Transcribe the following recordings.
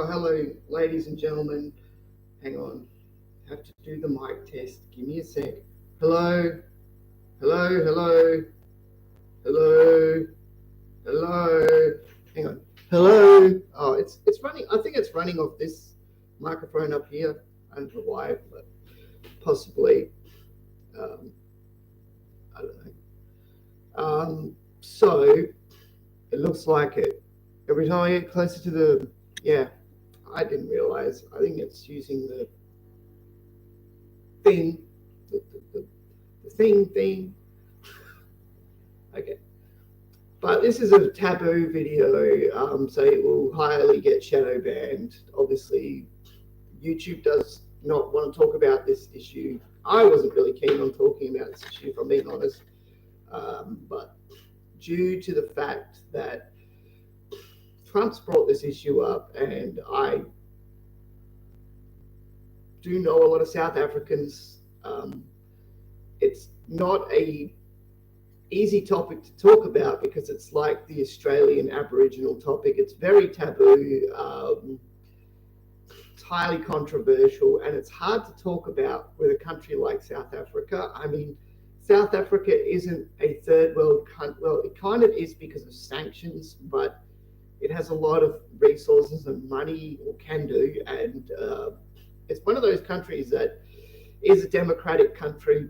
Oh, hello, ladies and gentlemen. Hang on. Have to do the mic test. Give me a sec. Hello, hello, hello, hello, hello. Hang on. Hello. Oh, it's running. I think it's running off this microphone up here. I don't know why, but possibly. Um, I don't know. So it looks like it. Every time I get closer to yeah, I didn't realize. I think it's using the thing, the thing. Okay. But this is a taboo video, so it will highly get shadow banned. Obviously, YouTube does not want to talk about this issue. I wasn't really keen on talking about this issue, if I'm being honest. But due to the fact that Trump's brought this issue up, and I do know a lot of South Africans, it's not a easy topic to talk about because it's like the Australian Aboriginal topic. It's very taboo, it's highly controversial, and it's hard to talk about with a country like South Africa. I mean, South Africa isn't a third world country. Well, it kind of is because of sanctions, but it has a lot of resources and money, or can do, and it's one of those countries that is a democratic country.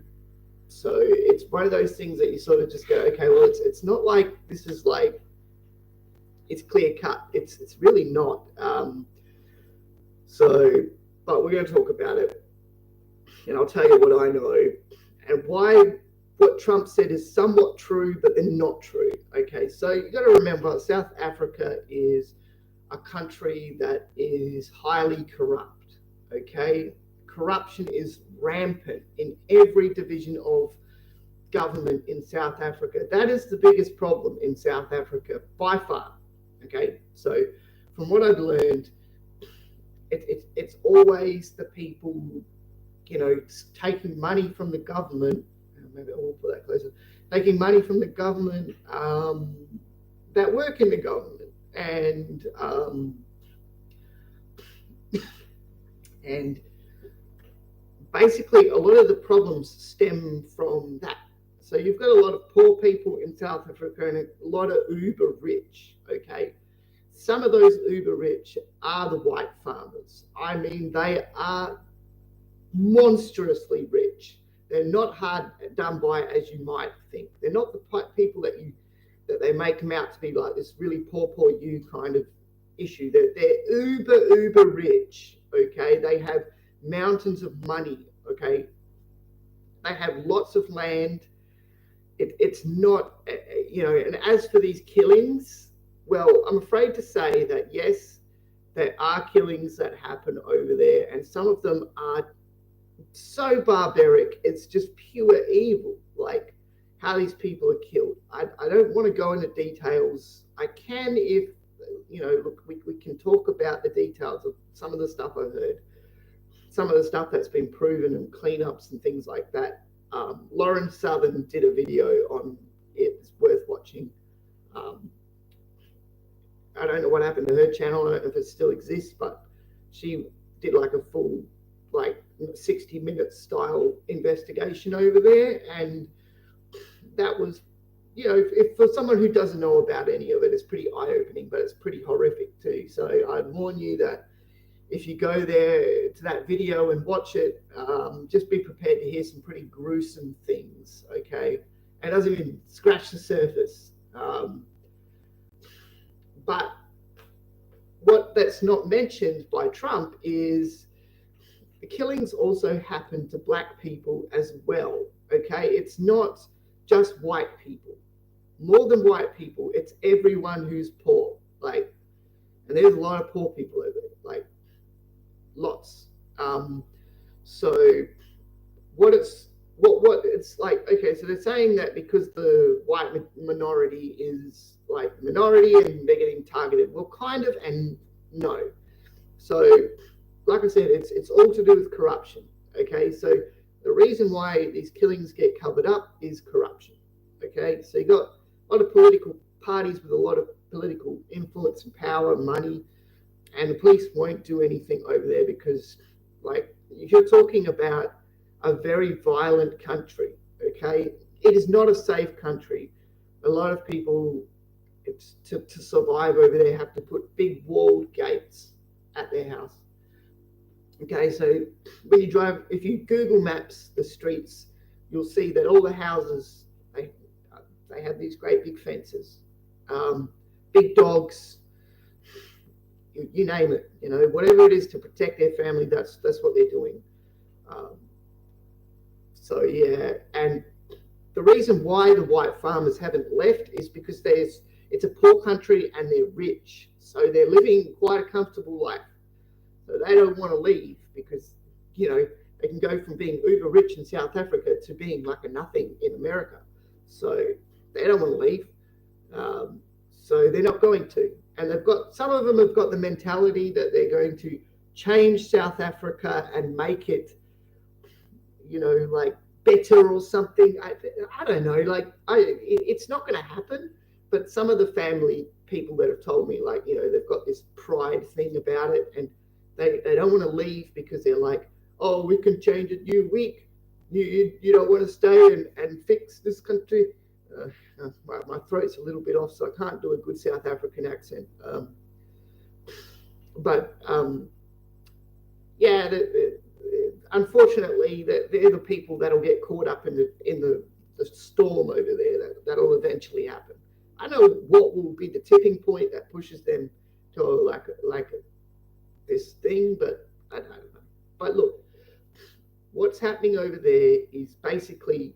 So it's one of those things that you sort of just go, okay, well, it's not like this is like it's clear cut. It's really not. But we're going to talk about it, and I'll tell you what I know and why what Trump said is somewhat true, but then not true. Okay, so you got to remember, South Africa is a country that is highly corrupt. Okay, corruption is rampant in every division of government in South Africa. That is the biggest problem in South Africa by far. Okay, so from what I've learned, it's always the people, taking money from the government. Maybe I will put that closer. Taking money from the government that work in the government, and basically a lot of the problems stem from that. So you've got a lot of poor people in South Africa and a lot of uber rich. Okay, some of those uber rich are the white farmers. I mean, they are monstrously rich. They're not hard done by as you might think. They're not the people that they make them out to be, like this really poor you kind of issue. They're uber rich. Okay, they have mountains of money. Okay, they have lots of land. It's not, And as for these killings, well, I'm afraid to say that yes, there are killings that happen over there, and some of them are so barbaric. It's just pure evil, like how these people are killed. I don't want to go into details. I can if, look, we can talk about the details of some of the stuff I've heard, some of the stuff that's been proven, and cleanups and things like that. Lauren Southern did a video on it. It's worth watching. I don't know what happened to her channel. I don't know if it still exists, but she did like a full 60 minute style investigation over there, and that was, if for someone who doesn't know about any of it, it's pretty eye-opening, but it's pretty horrific too. So I'd warn you that if you go there to that video and watch it, just be prepared to hear some pretty gruesome things. Okay, it doesn't even scratch the surface. But what that's not mentioned by Trump is the killings also happen to black people as well. Okay, it's not just white people. More than white people, it's everyone who's poor. And there's a lot of poor people over there, lots. So what it's like, okay, so they're saying that because the white minority is minority and they're getting targeted. Well, kind of, and no. So like I said, it's all to do with corruption. Okay, so the reason why these killings get covered up is corruption. Okay, so you got a lot of political parties with a lot of political influence and power, money, and the police won't do anything over there because, like, you're talking about a very violent country. Okay, it is not a safe country. A lot of people, to survive over there, have to put big walled gates at their house. Okay, so when you drive, if you Google Maps the streets, you'll see that all the houses, they have these great big fences, um, big dogs, you name it. You know, whatever it is to protect their family, that's what they're doing. Um, so yeah, and the reason why the white farmers haven't left is because it's a poor country and they're rich, so they're living quite a comfortable life. So they don't want to leave because, you know, they can go from being uber rich in South Africa to being like a nothing in America. So they don't want to leave. So they're not going to. And some of them have got the mentality that they're going to change South Africa and make it, you know, like better or something. I don't know. Like, it's not going to happen. But some of the family people that have told me, like, you know, they've got this pride thing about it, and they don't want to leave because they're like, oh, we can change it. You don't want to stay and fix this country. My throat's a little bit off, so I can't do a good South African accent. Yeah, unfortunately, they're the people that'll get caught up in the storm over there. That'll eventually happen. I know what will be the tipping point that pushes them to like this thing, but I don't know. But look, what's happening over there is basically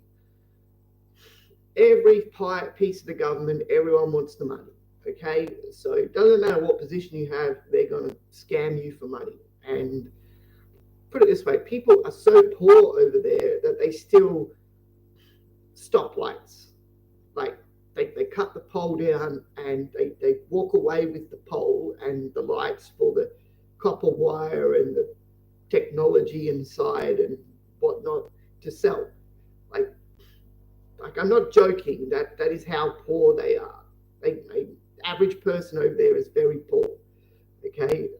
every piece of the government, everyone wants the money. Okay, so it doesn't matter what position you have, they're going to scam you for money. And put it this way, people are so poor over there that they still stop lights. Like, they cut the pole down and they walk away with the pole and the lights for the copper wire and the technology inside and whatnot to sell. Like I'm not joking. That is how poor they are. Average person over there is very poor. Okay,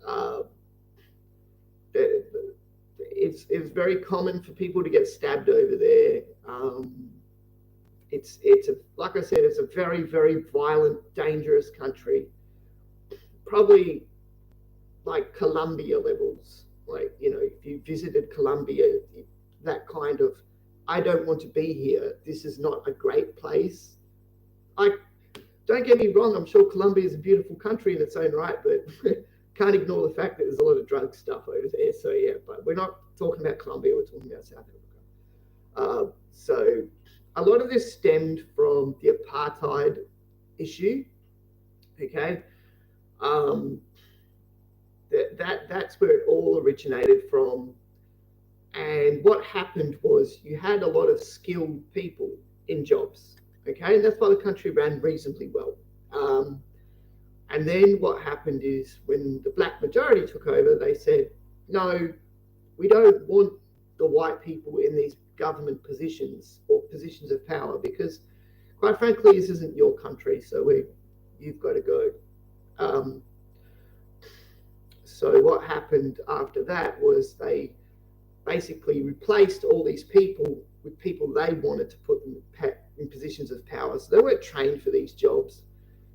it's very common for people to get stabbed over there. Like I said, it's a very, very violent, dangerous country. Probably like Colombia levels. Like, you know, if you visited Colombia, that kind of, I don't want to be here. This is not a great place. Don't get me wrong. I'm sure Colombia is a beautiful country in its own right, but can't ignore the fact that there's a lot of drug stuff over there. So yeah, but we're not talking about Colombia. We're talking about South Africa. So a lot of this stemmed from the apartheid issue. Okay, that's where it all originated from. And what happened was you had a lot of skilled people in jobs. Okay, and that's why the country ran reasonably well. And then what happened is when the black majority took over, they said, no, we don't want the white people in these government positions or positions of power because, quite frankly, this isn't your country, so you've got to go. So what happened after that was they basically replaced all these people with people they wanted to put in positions of power. So they weren't trained for these jobs.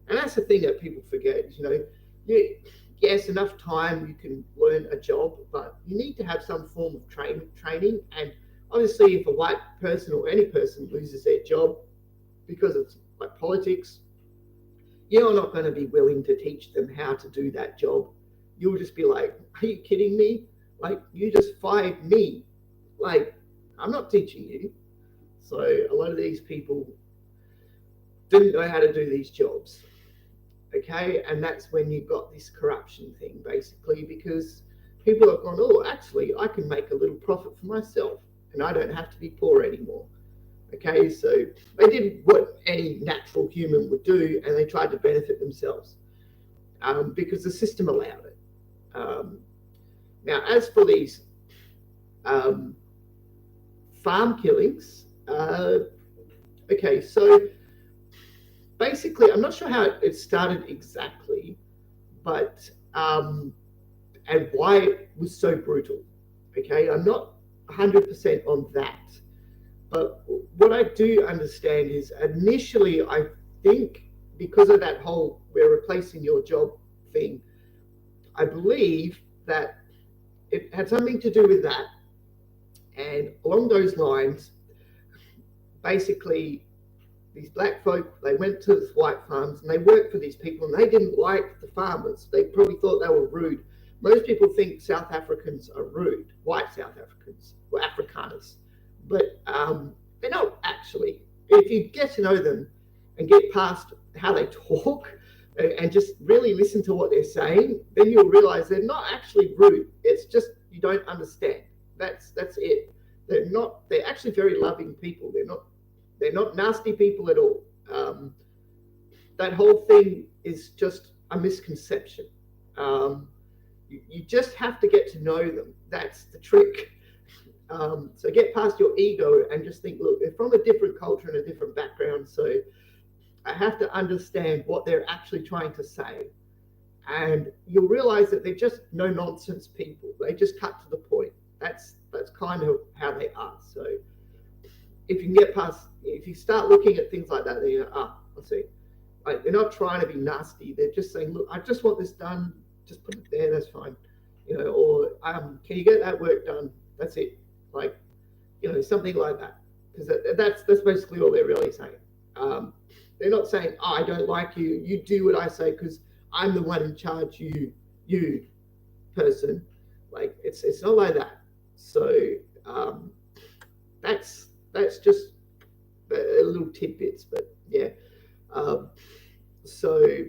And that's the thing that people forget. You know, yes, enough time you can learn a job, but you need to have some form of training. And obviously, if a white person or any person loses their job because it's like politics, you're not going to be willing to teach them how to do that job. You'll just be like, are you kidding me? Like, you just fired me. Like, I'm not teaching you. So a lot of these people didn't know how to do these jobs. Okay, and that's when you got this corruption thing, basically, because people have gone, oh, actually, I can make a little profit for myself and I don't have to be poor anymore. Okay, so they did what any natural human would do, and they tried to benefit themselves because the system allowed it. Now, as for these farm killings, okay, so basically, I'm not sure how it started exactly, but and why it was so brutal. Okay, I'm not 100% on that. But what I do understand is initially, I think because of that whole we're replacing your job thing, I believe that it had something to do with that. And along those lines, basically, these black folk, they went to these white farms and they worked for these people and they didn't like the farmers. They probably thought they were rude. Most people think South Africans are rude, white South Africans or Afrikaners, but they're not actually. If you get to know them and get past how they talk and just really listen to what they're saying, then you'll realize they're not actually rude. It's just you don't understand. That's it. They're actually very loving people. They're not nasty people at all. That whole thing is just a misconception. You just have to get to know them. That's the trick. So get past your ego and just think, look, they're from a different culture and a different background. So I have to understand what they're actually trying to say. And you'll realize that they're just no nonsense people. They just cut to the point. That's kind of how they are. So if you can get past, if you start looking at things like that, then you go, I see. Like, they're not trying to be nasty. They're just saying, look, I just want this done. Just put it there. That's fine. Or can you get that work done? That's it. Like, something like that. Because that's basically all they're really saying. They're not saying, I don't like you. You do what I say because I'm the one in charge. You person. Like, it's not like that. So that's just a little tidbits, but yeah. So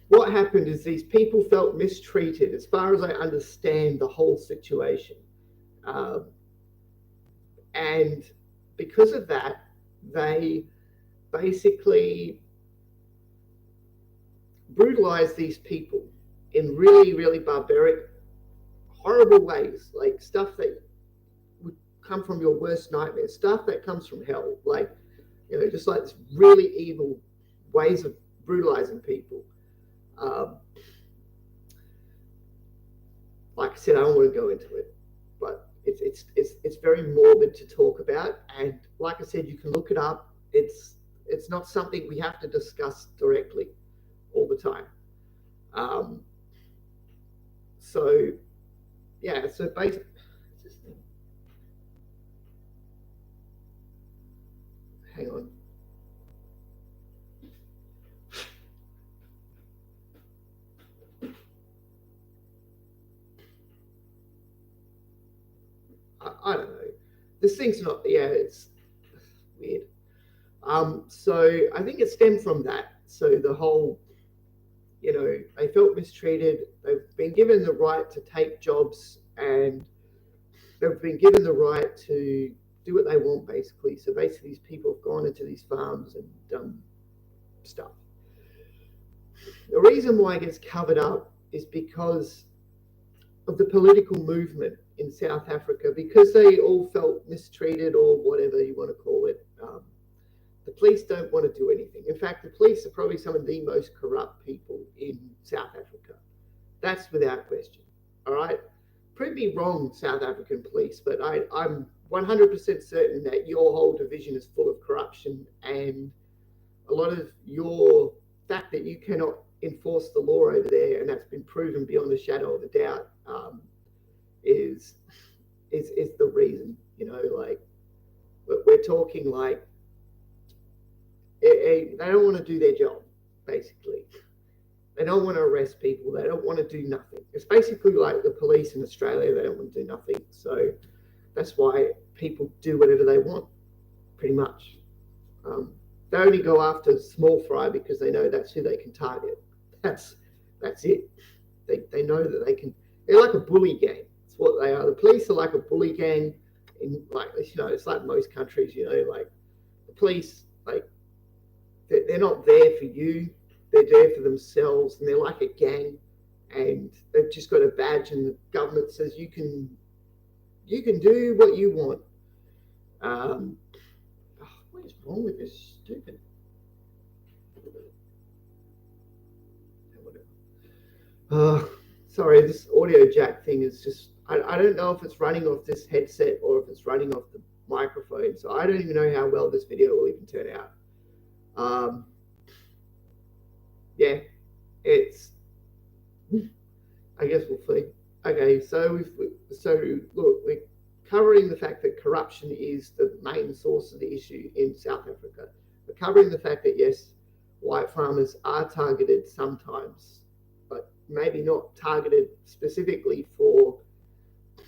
what happened is these people felt mistreated, as far as I understand the whole situation, and because of that, they basically brutalized these people in really, really barbaric, horrible ways, like stuff that would come from your worst nightmares, stuff that comes from hell, like, just like this really evil ways of brutalizing people. Like I said, I don't want to go into it, but it's very morbid to talk about, and like I said, you can look it up. It's not something we have to discuss directly all the time. So basically, hang on. I don't know. This thing's not. Yeah, it's weird. So I think it stemmed from that. So the whole, they felt mistreated. They've been given the right to take jobs, and they've been given the right to do what they want, basically. So basically, these people have gone into these farms and done stuff. The reason why it gets covered up is because of the political movement in South Africa, because they all felt mistreated, or whatever you want to call it. The police don't want to do anything. In fact, the police are probably some of the most corrupt people in South Africa. That's without question. All right? Prove me wrong, South African police, but I'm 100% certain that your whole division is full of corruption, and a lot of your fact that you cannot enforce the law over there, and that's been proven beyond a shadow of a doubt, is the reason. Like, we're talking like they don't want to do their job, basically. They don't want to arrest people. They don't want to do nothing. It's basically like the police in Australia. They don't want to do nothing. So that's why people do whatever they want, pretty much. They only go after small fry because they know that's who they can target. That's it. They know that they can. They're like a bully gang. That's what they are. The police are like a bully gang. It's like most countries. Like the police, like they're not there for you. They're there for themselves, and they're like a gang. And they've just got a badge, and the government says you can do what you want. What is wrong with this stupid? Uh, sorry, this audio jack thing is just, I don't know if it's running off this headset or if it's running off the microphone. So I don't even know how well this video will even turn out. Um, yeah, it's, I guess we'll see. Okay, so look, we're covering the fact that corruption is the main source of the issue in South Africa. We're covering the fact that yes, white farmers are targeted sometimes, but maybe not targeted specifically for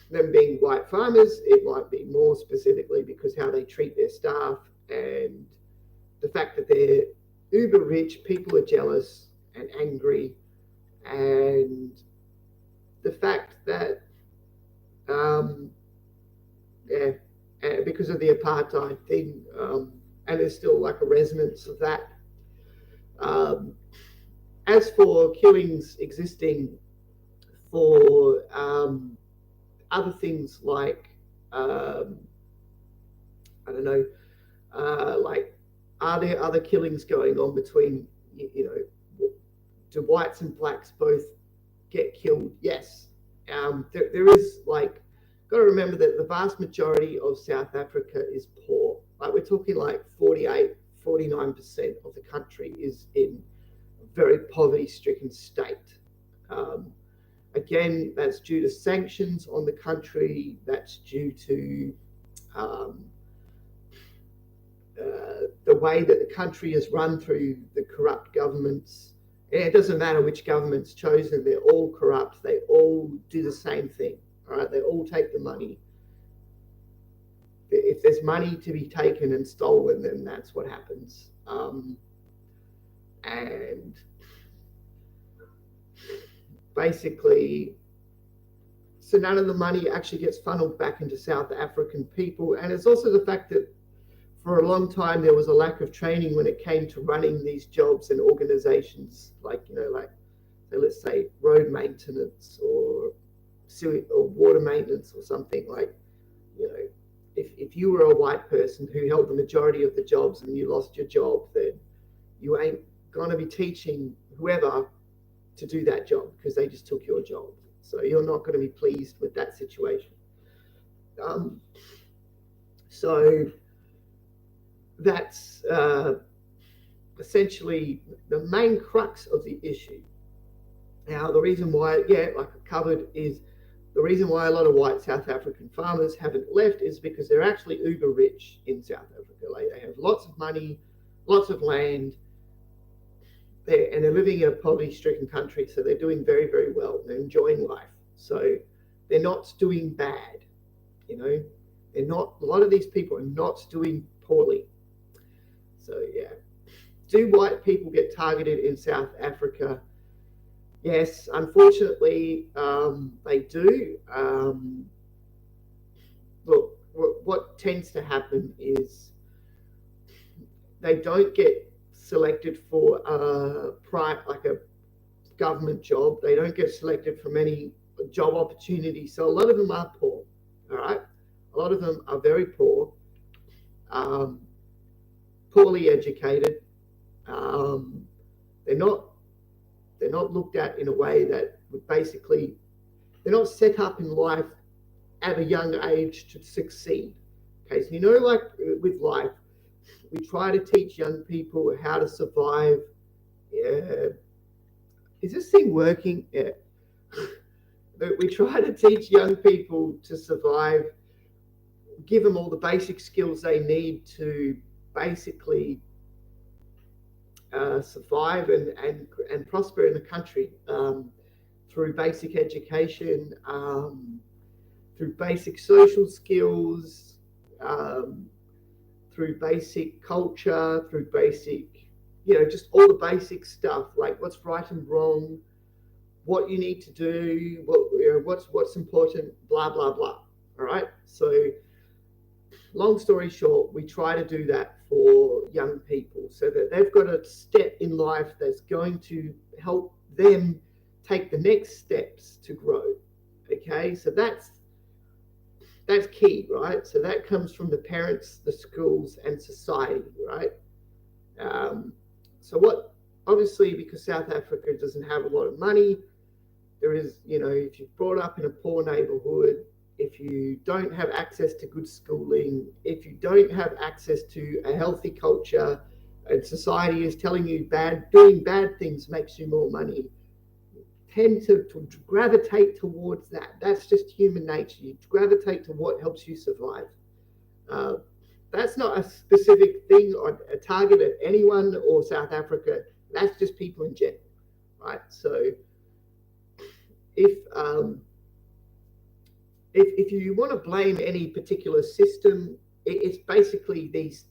them being white farmers. It might be more specifically because how they treat their staff and the fact that they're uber rich, people are jealous and angry, and the fact that um, yeah, because of the apartheid thing, and there's still like a resonance of that. Um, as for killings existing for other things like um, I don't know, like are there other killings going on between do whites and blacks both get killed? Yes. There is like, got to remember that the vast majority of South Africa is poor. Like we're talking like 48, 49% of the country is in a very poverty stricken state. Um, Again, that's due to sanctions on the country, that's due to um, the way that the country is run through the corrupt governments. And it doesn't matter which government's chosen, they're all corrupt. They all do the same thing. All right, they all take the money. If there's money to be taken and stolen, then that's what happens. And basically, so none of the money actually gets funneled back into South African people. And it's also the fact that for a long time there was a lack of training when it came to running these jobs and organizations, like like so let's say road maintenance or water maintenance or something. Like if you were a white person who held the majority of the jobs and you lost your job, then you ain't gonna be teaching whoever to do that job because they just took your job. So you're not going to be pleased with that situation. So that's essentially the main crux of the issue. Now, the reason why, like I covered, is the reason why a lot of white South African farmers haven't left is because they're actually uber rich in South Africa. Like they have lots of money, lots of land, and they're living in a poverty-stricken country, so they're doing very, very well. They're enjoying life, so they're not doing bad. They're not. A lot of these people are not doing poorly. So yeah, do white people get targeted in South Africa? Yes, unfortunately, they do. Look, what tends to happen is they don't get selected for like a government job. They don't get selected for many job opportunities. So a lot of them are poor. All right, a lot of them are very poor, poorly educated. They're not looked at in a way that would basically, they're not set up in life at a young age to succeed. Okay, so like with life, we try to teach young people how to survive. Is this thing working? Yeah. We try to teach young people to survive, give them all the basic skills they need to basically survive and prosper in the country through basic education, through basic social skills, through basic culture, through basic, just all the basic stuff, like what's right and wrong, what you need to do, what's important, blah, blah, blah. All right. So long story short, we try to do that for young people so that they've got a step in life that's going to help them take the next steps to grow. Okay. So that's key, right? So that comes from the parents, the schools, and society, right? So what, obviously, because South Africa doesn't have a lot of money, There is, if you're brought up in a poor neighborhood, if you don't have access to good schooling, if you don't have access to a healthy culture, and society is telling you doing bad things makes you more money, tend to gravitate towards that. That's just human nature. You gravitate to what helps you survive. Uh, that's not a specific thing or a target at anyone or South Africa. That's just people in general, right? So if you want to blame any particular system, it's basically these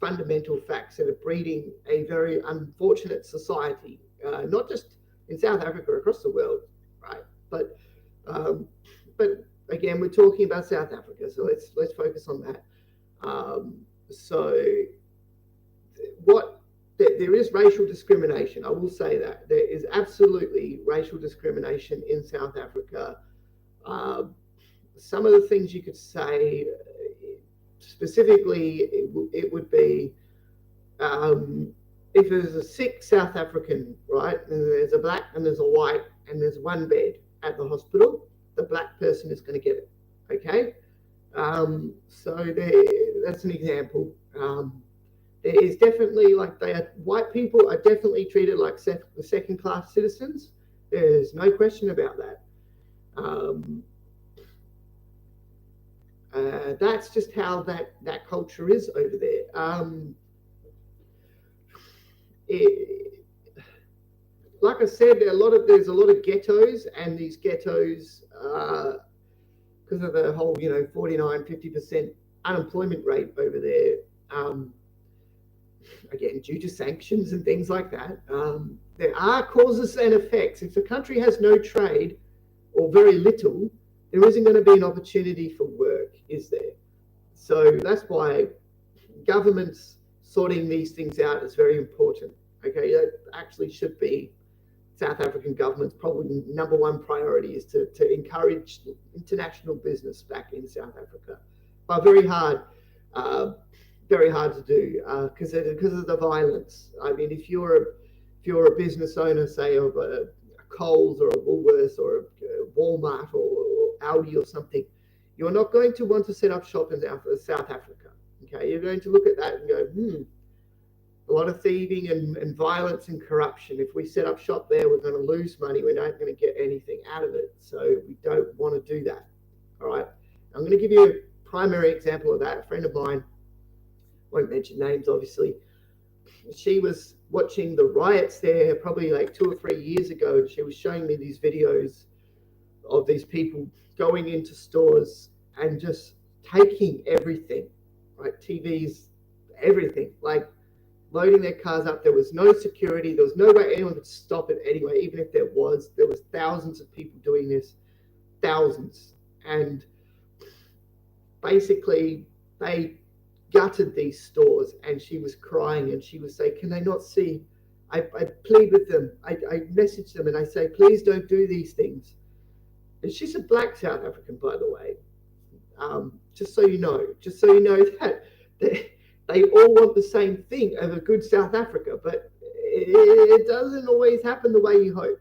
fundamental facts that are breeding a very unfortunate society, not just in South Africa, across the world, right? But again, we're talking about South Africa, so let's focus on that. So there is racial discrimination. I will say that there is absolutely racial discrimination in South Africa. Some of the things you could say specifically, it would be if there's a sick South African, right, and there's a black and there's a white and there's one bed at the hospital, the black person is going to get it. Okay, so that's an example. There is definitely, white people are definitely treated like second-class citizens. There's no question about that. That's just how that culture is over there. Like I said, there's a lot of ghettos, and these ghettos, because of the whole 49-50% unemployment rate over there, again due to sanctions and things like that, there are causes and effects. If the country has no trade or very little, there isn't going to be an opportunity for work, is there? So that's why governments sorting these things out is very important. Okay, that actually should be South African government's probably number one priority, is to encourage international business back in South Africa. But very hard to do because of the violence. I mean, if you're a business owner, say of a Coles or a Woolworths or a Walmart or Audi or something, you're not going to want to set up shop in South Africa. Okay, you're going to look at that and go, a lot of thieving and violence and corruption. If we set up shop there, we're going to lose money. We're not going to get anything out of it. So we don't want to do that. All right. I'm going to give you a primary example of that. A friend of mine, won't mention names, obviously. She was watching the riots there probably like 2 or 3 years ago. She was showing me these videos of these people going into stores and just taking everything, right? TVs, everything, like loading their cars up. There was no security. There was no way anyone could stop it anyway. Even if there was thousands of people doing this, thousands. And basically they gutted these stores, and she was crying, and she would say, can they not see? I plead with them. I message them and I say, please don't do these things. And she's a black South African, by the way. Just so you know that they all want the same thing of a good South Africa, but it doesn't always happen the way you hope.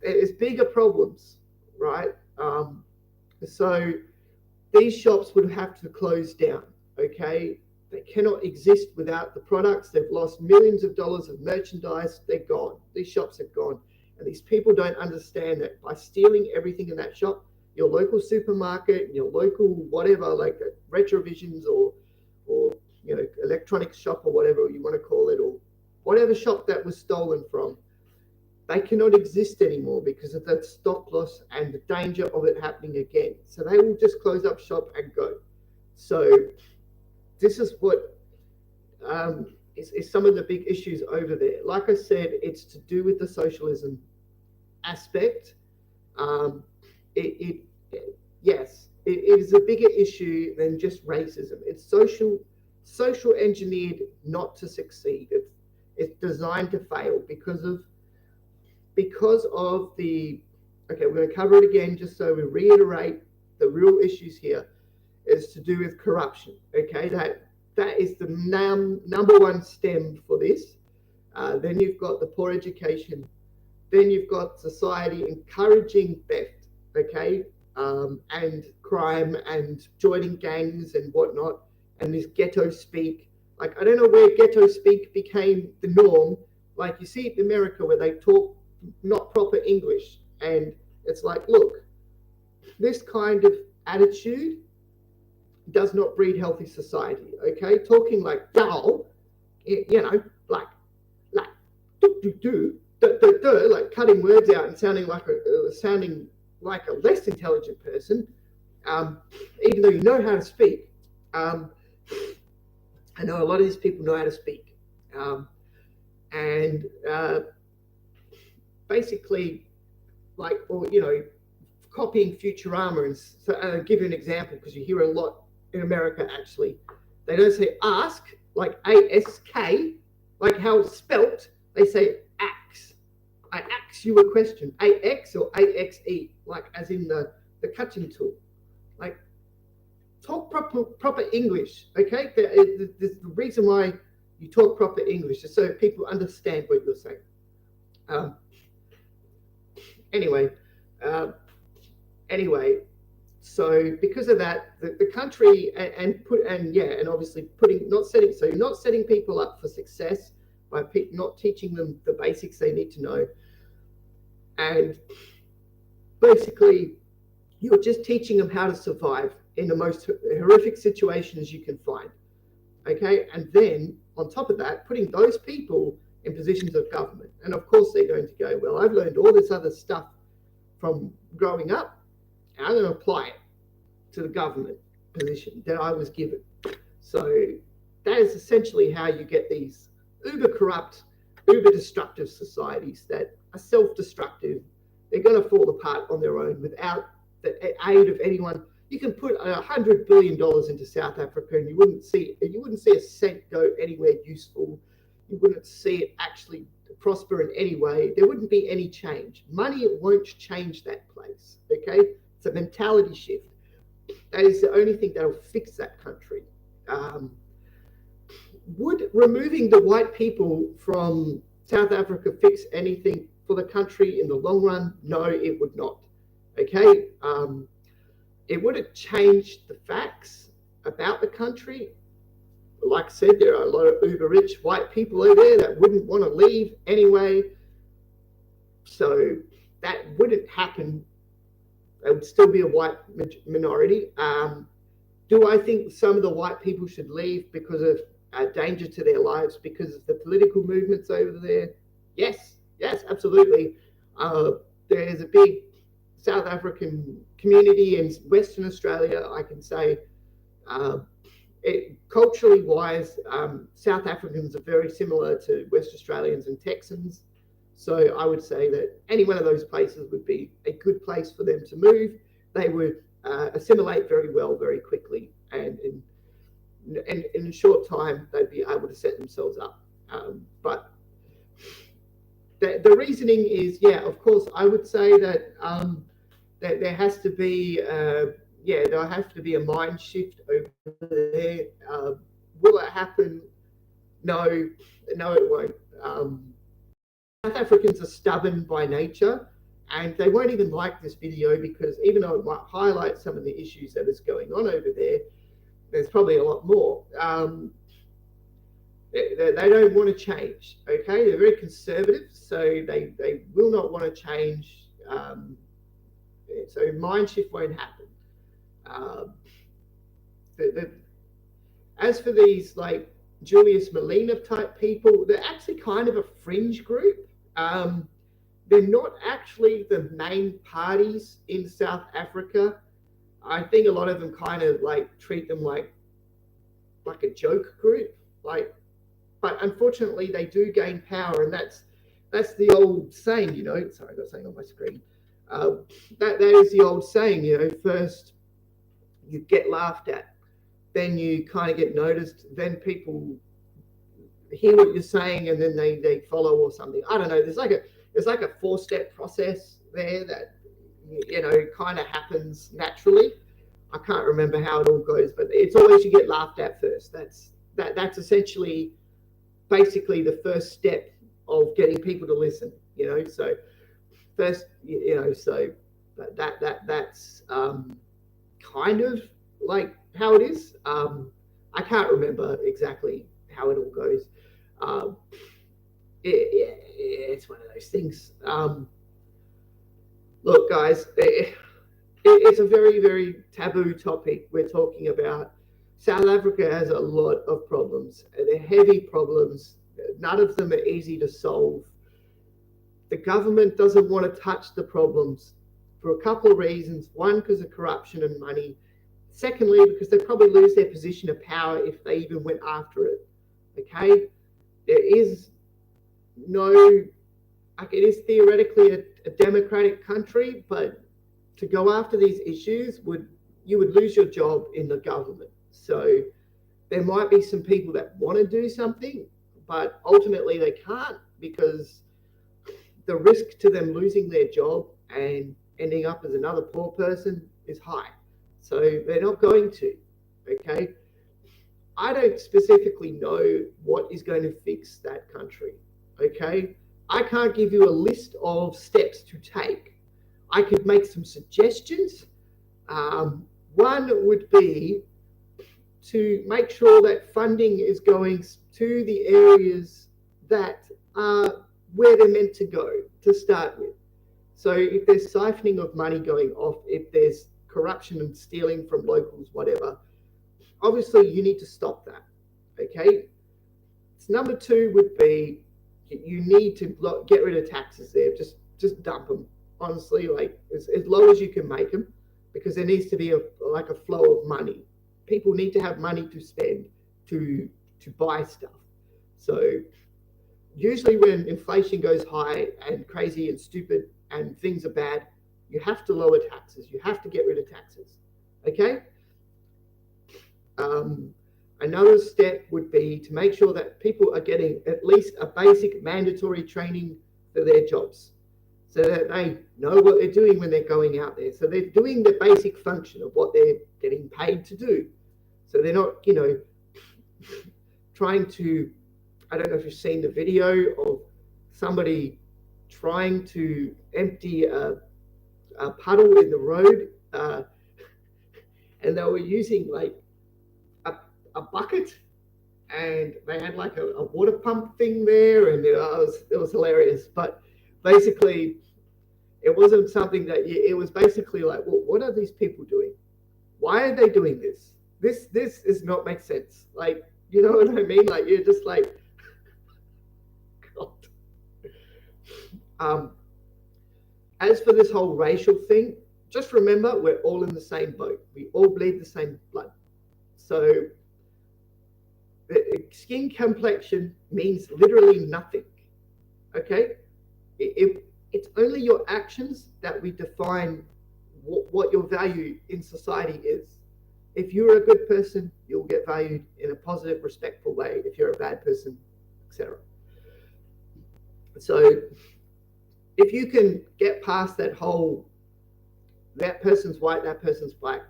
There's bigger problems, right? So these shops would have to close down, okay? They cannot exist without the products. They've lost millions of dollars of merchandise. They're gone. These shops are gone. And these people don't understand that by stealing everything in that shop, your local supermarket, your local whatever, like Retrovisions or electronics shop or whatever you want to call it, or whatever shop that was stolen from, they cannot exist anymore because of that stock loss and the danger of it happening again. So they will just close up shop and go. So this is what is some of the big issues over there. Like I said, it's to do with the socialism aspect. Yes, it is a bigger issue than just racism. It's social engineered not to succeed. It's designed to fail because of the. Okay, we're going to cover it again just so we reiterate the real issues here. Is to do with corruption. Okay, that is the number one stem for this. Then you've got the poor education. Then you've got society encouraging theft, okay, and crime and joining gangs and whatnot, and this ghetto speak. Like, I don't know where ghetto speak became the norm. Like, you see it in America where they talk not proper English, and it's like, look, this kind of attitude does not breed healthy society, okay? Talking like dull, you know, like like cutting words out and sounding like a less intelligent person, even though you know how to speak. I know a lot of these people know how to speak, and basically, like, or you know, copying Futurama. And so, I'll give you an example because you hear a lot in America. Actually, they don't say ask like ASK, like how it's spelt. They say ax. I ax you a question. AX or AXE, like as in the cutting tool. Like, talk proper English, okay? The reason why you talk proper English is so people understand what you're saying. Anyway, so because of that, the country and obviously you're not setting people up for success by not teaching them the basics they need to know, and basically you're just teaching them how to survive in the most horrific situations you can find, okay? And then on top of that, putting those people in positions of government, and of course they're going to go, well, I've learned all this other stuff from growing up, and I'm going to apply it to the government position that I was given. So that is essentially how you get these uber corrupt, uber destructive societies that are self-destructive. They're going to fall apart on their own without the aid of anyone. You can put $100 billion into South Africa and you wouldn't see a cent go anywhere useful. You wouldn't see it actually prosper in any way. There wouldn't be any change. Money won't change that place, okay? It's a mentality shift. That is the only thing that will fix that country. Would removing the white people from South Africa fix anything for the country in the long run? No, it would not. Okay, it would have changed the facts about the country. Like I said, there are a lot of uber rich white people over there that wouldn't want to leave anyway. So that wouldn't happen. It would still be a white minority. Do I think some of the white people should leave because of danger to their lives because of the political movements over there? Yes, absolutely. There's a big South African community in Western Australia, I can say. Culturally wise, South Africans are very similar to West Australians and Texans. So I would say that any one of those places would be a good place for them to move. They would assimilate very well, very quickly, and in a short time, they'd be able to set themselves up. But the reasoning is, of course, I would say that that there has to be, there'll have to be a mind shift over there. Will it happen? No, it won't. South Africans are stubborn by nature, and they won't even like this video because even though it might highlight some of the issues that is going on over there, there's probably a lot more. They don't want to change, okay? They're very conservative, so they will not want to change. So mind shift won't happen. As for these like Julius Malema type people, they're actually kind of a fringe group. They're not actually the main parties in South Africa. I think a lot of them kind of like treat them like a joke group. But unfortunately, they do gain power, and that's the old saying, Sorry, I got something on my screen. That is the old saying, first you get laughed at, then you kind of get noticed, then people hear what you're saying, and then they follow or something. I don't know. There's like a 4-step process there that kind of happens naturally. I can't remember how it all goes, but it's always you get laughed at first. That's essentially basically the first step of getting people to listen. So first, so that's kind of like how it is. I can't remember exactly how it all goes. Um, it's one of those things. Look, guys, it's a very, very taboo topic we're talking about. South Africa has a lot of problems. They're heavy problems. None of them are easy to solve. The government doesn't want to touch the problems for a couple of reasons. One, because of corruption and money. Secondly, because they probably lose their position of power if they even went after it. Okay? There is no, like, it is theoretically a democratic country, but to go after these issues you would lose your job in the government. So there might be some people that want to do something, but ultimately they can't because the risk to them losing their job and ending up as another poor person is high. So they're not going to. Okay. I don't specifically know what is going to fix that country. Okay. I can't give you a list of steps to take. I could make some suggestions. One would be to make sure that funding is going to the areas that are where they're meant to go to start with. So if there's siphoning of money going off, if there's corruption and stealing from locals, whatever, obviously you need to stop that. Okay. Number two would be you need to get rid of taxes there. Just dump them. Honestly, like as low as you can make them, because there needs to be a flow of money. People need to have money to spend to buy stuff. So usually when inflation goes high and crazy and stupid and things are bad, you have to lower taxes. You have to get rid of taxes. Okay? Another step would be to make sure that people are getting at least a basic mandatory training for their jobs so that they know what they're doing when they're going out there. So they're doing the basic function of what they're getting paid to do. So they're not, trying to, I don't know if you've seen the video of somebody trying to empty a puddle in the road, and they were using like a bucket, and they had like a water pump thing there, and it was hilarious. But basically, it wasn't something that it was basically like, well, what are these people doing? Why are they doing this? This does not make sense. Like, you know what I mean? Like, you're just like, God. As for this whole racial thing, just remember we're all in the same boat. We all bleed the same blood. So skin complexion means literally nothing. Okay? It's only your actions that we define what your value in society is. If you're a good person, you'll get valued in a positive, respectful way. If you're a bad person, etc. So if you can get past that whole, that person's white, that person's black,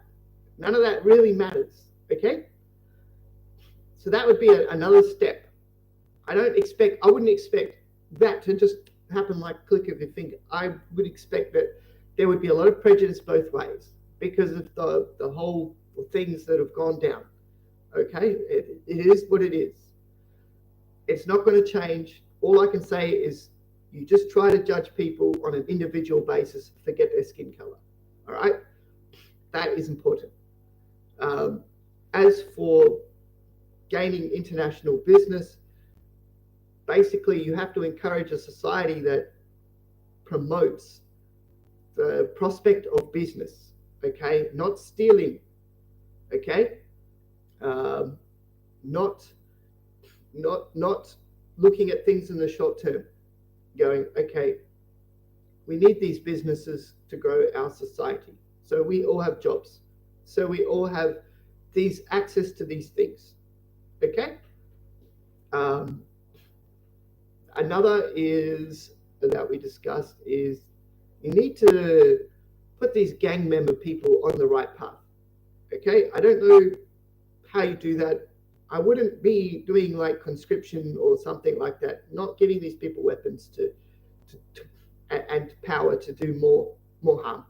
none of that really matters. Okay? So that would be another step. I wouldn't expect that to just happen like click of your finger. I would expect that there would be a lot of prejudice both ways because of the whole things that have gone down. Okay? It is what it is. It's not going to change. All I can say is you just try to judge people on an individual basis, forget their skin color. All right? That is important. As for gaining international business, basically you have to encourage a society that promotes the prospect of business, okay? Not stealing, okay? Not looking at things in the short term, going, okay, we need these businesses to grow our society. So we all have jobs. So we all have these access to these things, okay? Another is that we discussed is you need to put these gang member people on the right path. Okay, I don't know how you do that. I wouldn't be doing like conscription or something like that, not giving these people weapons to and power to do more harm.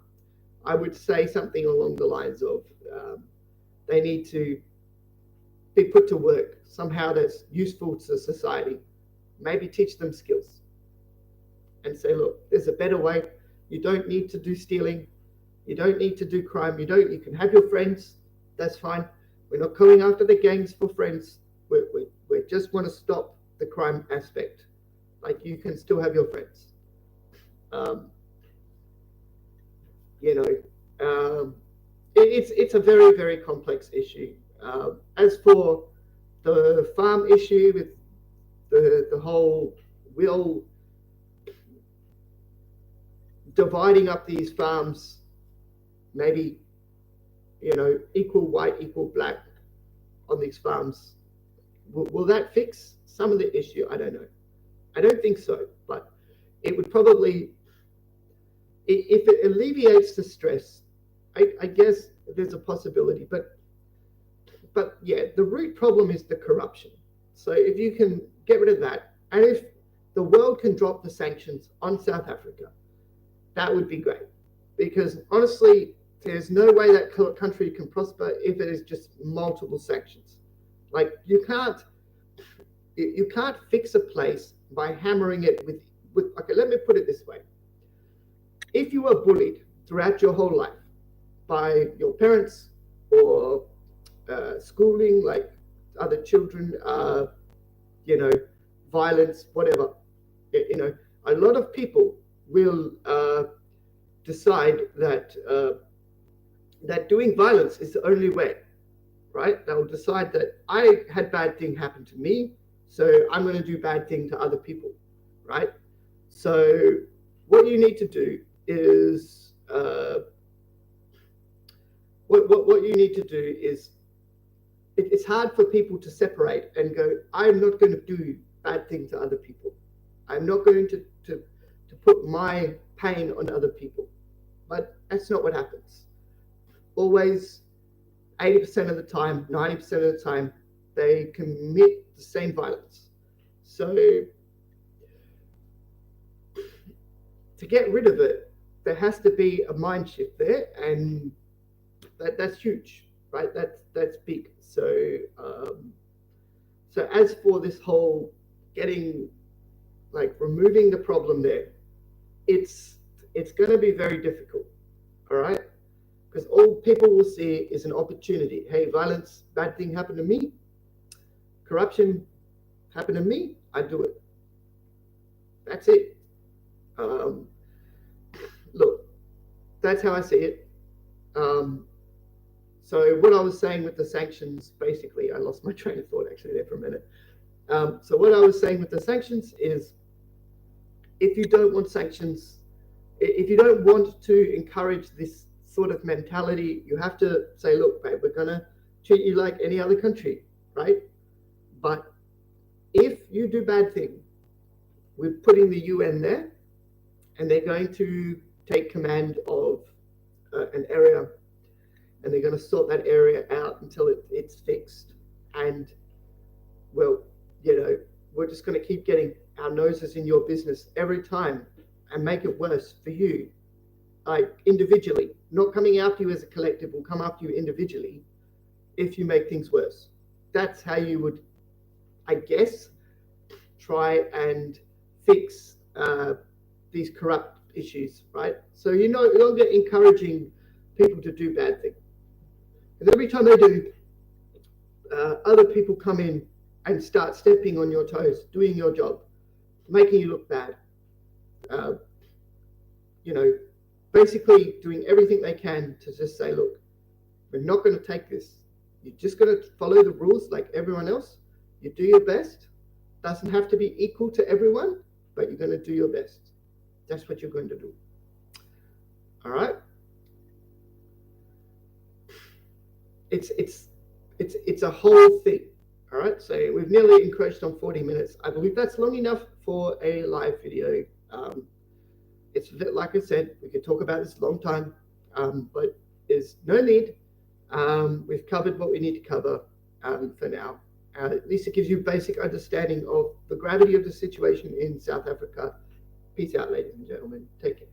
I would say something along the lines of they need to be put to work somehow that's useful to society. Maybe teach them skills and say, look, there's a better way. You don't need to do stealing. You don't need to do crime. You can have your friends. That's fine. We're not going after the gangs for friends. We just want to stop the crime aspect. Like, you can still have your friends. You know, it's a very, very complex issue. As for the farm issue with the whole will dividing up these farms, maybe, you know, equal white, equal black on these farms, will that fix some of the issue? I don't know. I don't think so, but it would probably, if it alleviates the stress, I guess there's a possibility. But yeah, the root problem is the corruption. So if you can get rid of that, and if the world can drop the sanctions on South Africa, that would be great. Because honestly, there's no way that country can prosper if it is just multiple sanctions. Like, you can't fix a place by hammering it with. Okay, let me put it this way. If you were bullied throughout your whole life by your parents or schooling, like other children, you know, violence, whatever, you know, a lot of people will decide that that doing violence is the only way, right? They'll decide that I had bad thing happen to me, so I'm going to do bad thing to other people, right? So what you need to do is what you need to do is it's hard for people to separate and go, I'm not going to do bad thing to other people. I'm not going to put my pain on other people. But that's not what happens. Always, 80% of the time, 90% of the time, they commit the same violence. So to get rid of it, there has to be a mind shift there, and that's huge, right? That's big. So so as for this whole removing the problem there, it's going to be very difficult, all right? Because all people will see is an opportunity. Hey, violence, bad thing happened to me. Corruption happened to me. I do it. That's it. Look, that's how I see it. So what I was saying with the sanctions, basically, I lost my train of thought actually there for a minute. So what I was saying with the sanctions is, if you don't want sanctions, if you don't want to encourage this sort of mentality, you have to say, look, babe, we're going to treat you like any other country, right? But if you do bad thing, we're putting the UN there, and they're going to take command of an area, and they're going to sort that area out until it's fixed. And, well, you know, we're just going to keep getting our noses in your business every time and make it worse for you, like individually, not coming after you as a collective. Will come after you individually if you make things worse. That's how you would, I guess, try and fix these corrupt issues, right? So you're no longer encouraging people to do bad things. Because every time they do, other people come in and start stepping on your toes, doing your job, making you look bad. You know, basically doing everything they can to just say, look, we're not going to take this. You're just going to follow the rules like everyone else. You do your best. Doesn't have to be equal to everyone, but you're going to do your best. That's what you're going to do. All right. It's a whole thing. All right. So we've nearly encroached on 40 minutes. I believe that's long enough for a live video. It's like I said, we could talk about this a long time, but there's no need. We've covered what we need to cover for now. At least it gives you a basic understanding of the gravity of the situation in South Africa Peace out, ladies and gentlemen. Take care.